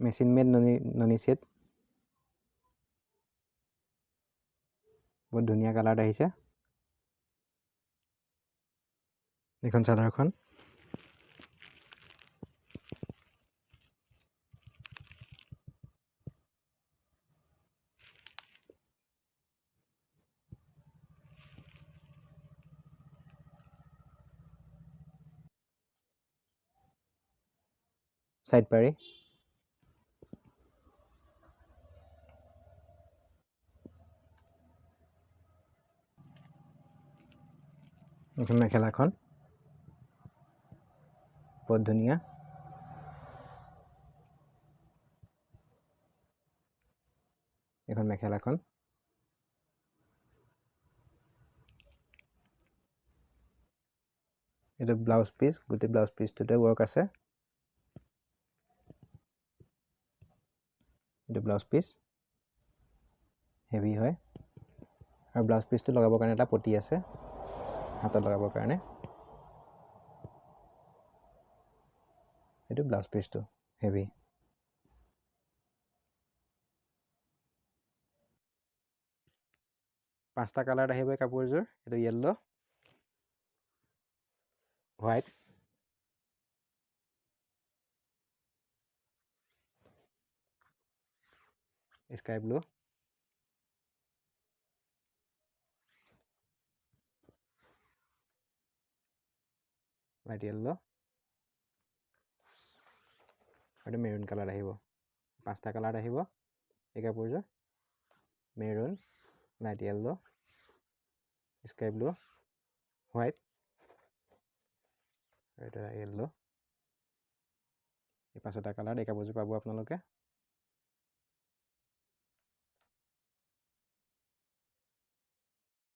machine made ননি set বহুত ধুনীয়া কালাৰত আহিছে এখন চাদৰখন সাইড পাৰি এখন মেখেলাখন বহুত ধুনীয়া এখন মেখেলাখন এটা ব্লাউজ পিস গোটেই ব্লাউজ পিসটোতে ওয়ার্ক আছে এটা ব্লাউজ পিস হেভি হয় আৰু ব্লাউজ পিসটো লগাবৰ কাৰণে এটা পটি আছে হাতত লগাবৰ কাৰণে এটা ব্লাউজ পিসটো হেভি পাঁচটা কালাৰ আহিব এই কাপোৰযোৰ এটা yellow white sky blue light yellow আৰু মেৰুন কালাৰ আহিব পাঁচটা কালাৰ আহিব এই কাপোৰযোৰ maroon light yellow sky blue white আৰু এটা ইয়েলো এই পাঁচটা কালাৰ এই কাপোৰযোৰ পাব আপোনালোকে